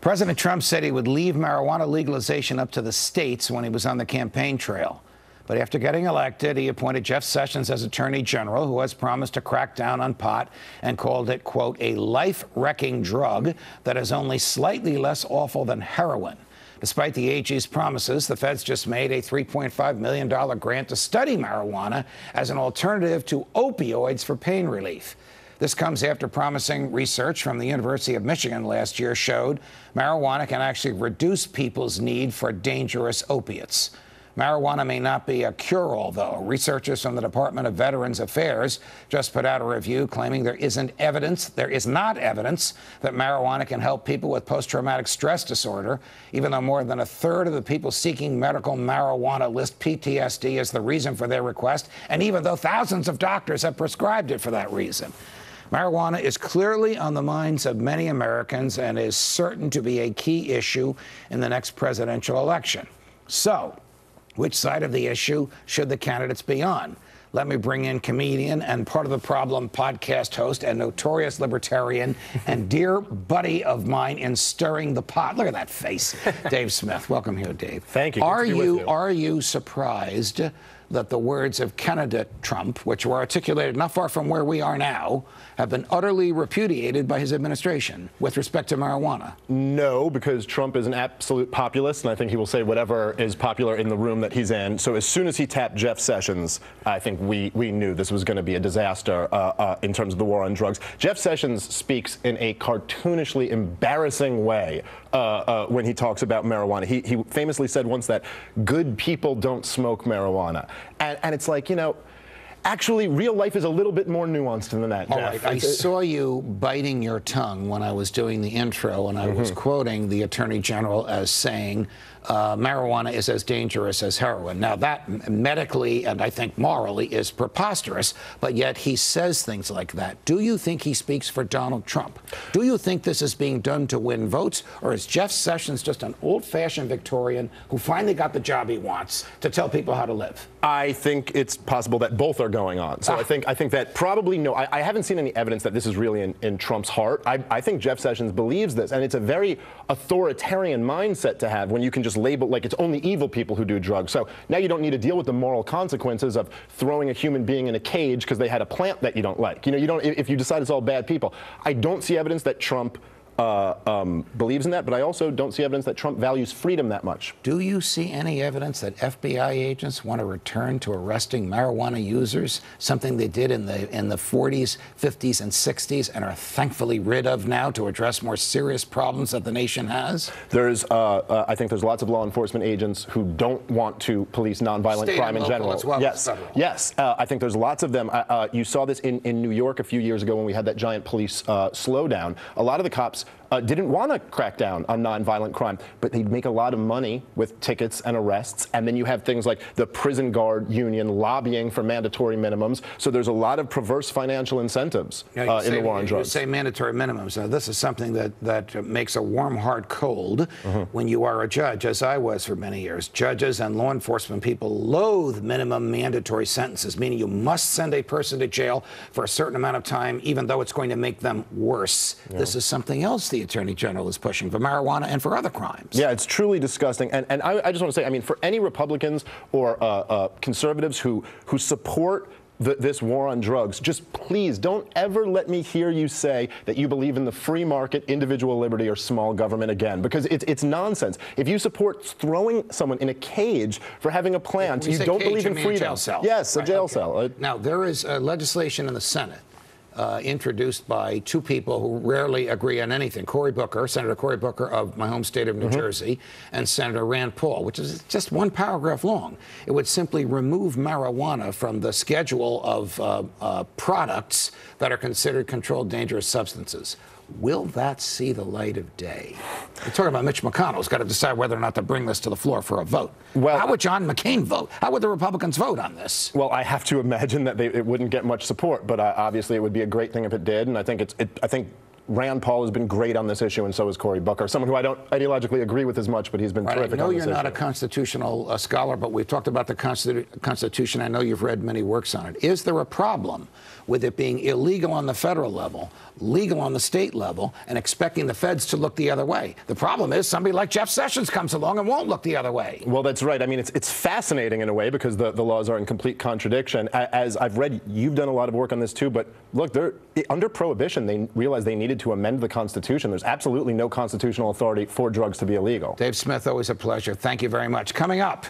President Trump said he would leave marijuana legalization up to the states when he was on the campaign trail. But after getting elected, he appointed Jeff Sessions as Attorney General, who has promised to crack down on pot and called it, quote, a life-wrecking drug that is only slightly less awful than heroin. Despite the AG's promises, the feds just made a $3.5 million grant to study marijuana as an alternative to opioids for pain relief. This comes after promising research from the University of Michigan last year showed marijuana can actually reduce people's need for dangerous opiates. Marijuana may not be a cure-all, though. Researchers from the Department of Veterans Affairs just put out a review claiming there is not evidence that marijuana can help people with post-traumatic stress disorder, even though more than a third of the people seeking medical marijuana list PTSD as the reason for their request, and even though thousands of doctors have prescribed it for that reason. Marijuana is clearly on the minds of many Americans and is certain to be a key issue in the next presidential election. So, which side of the issue should the candidates be on? Let me bring in comedian and Part of the Problem podcast host and notorious libertarian and dear buddy of mine in stirring the pot. Look at that face. Dave Smith. Welcome here, Dave. Thank you. Are you surprised that the words of candidate Trump, which were articulated not far from where we are now, have been utterly repudiated by his administration with respect to marijuana? No, because Trump is an absolute populist, and I think he will say whatever is popular in the room that he's in. So as soon as he tapped Jeff Sessions, I think we knew this was going to be a disaster in terms of the war on drugs. Jeff Sessions speaks in a cartoonishly embarrassing way when he talks about marijuana. He famously said once that good people don't smoke marijuana. And it's like, you know, actually, real life is a little bit more nuanced than that, Jeff. All right. I saw you biting your tongue when I was doing the intro, and I was quoting the Attorney General as saying marijuana is as dangerous as heroin. Now, that medically and I think morally is preposterous, but yet he says things like that. Do you think he speaks for Donald Trump? Do you think this is being done to win votes, or is Jeff Sessions just an old-fashioned Victorian who finally got the job he wants to tell people how to live? I think it's possible that both are going on. So I think that probably no. I haven't seen any evidence that this is really in Trump's heart. I think Jeff Sessions believes this, and it's a very authoritarian mindset to have when you can just label like it's only evil people who do drugs. So now you don't need to deal with the moral consequences of throwing a human being in a cage because they had a plant that you don't like. You know, you don't. If you decide it's all bad people, I don't see evidence that Trump believes in that, but I also don't see evidence that Trump values freedom that much. Do you see any evidence that FBI agents want to return to arresting marijuana users, something they did in the 40s, 50s, and 60s and are thankfully rid of now to address more serious problems that the nation has? I think there's lots of law enforcement agents who don't want to police nonviolent crime in general. As well yes, yes. I think there's lots of them. You saw this in New York a few years ago when we had that giant police slowdown. A lot of the cops didn't want to crack down on nonviolent crime, but they'd make a lot of money with tickets and arrests. And then you have things like the prison guard union lobbying for mandatory minimums. So there's a lot of perverse financial incentives in the war on drugs. You say mandatory minimums. Now, this is something that makes a warm heart cold when you are a judge, as I was for many years. Judges and law enforcement people loathe minimum mandatory sentences, meaning you must send a person to jail for a certain amount of time, even though it's going to make them worse. Yeah. This is something else the Attorney General is pushing for marijuana and for other crimes. Yeah, it's truly disgusting. And I just want to say, I mean, for any Republicans or conservatives who support this war on drugs, just please don't ever let me hear you say that you believe in the free market, individual liberty, or small government again, because it's nonsense. If you support throwing someone in a cage for having a plant, you don't believe in freedom. A jail cell. Yes, a jail cell. Now, there is legislation in the Senate introduced by two people who rarely agree on anything. Senator Cory Booker of my home state of New Jersey, and Senator Rand Paul, which is just one paragraph long. It would simply remove marijuana from the schedule of products that are considered controlled dangerous substances. Will that see the light of day? We're talking about Mitch McConnell, who's got to decide whether or not to bring this to the floor for a vote. Well, how would John McCain vote? How would the Republicans vote on this? Well, I have to imagine that it wouldn't get much support, but obviously it would be a great thing if it did. And I think Rand Paul has been great on this issue, and so has Cory Booker, someone who I don't ideologically agree with as much, but he's been terrific on this issue. I know you're not a constitutional scholar, but we've talked about the Constitution. I know you've read many works on it. Is there a problem with it being illegal on the federal level, legal on the state level, and expecting the feds to look the other way? The problem is somebody like Jeff Sessions comes along and won't look the other way. Well, that's right. I mean, it's fascinating in a way because the laws are in complete contradiction. As I've read, you've done a lot of work on this too, but look, under Prohibition, they realized they needed to amend the Constitution. There's absolutely no constitutional authority for drugs to be illegal. Dave Smith, always a pleasure. Thank you very much. Coming up.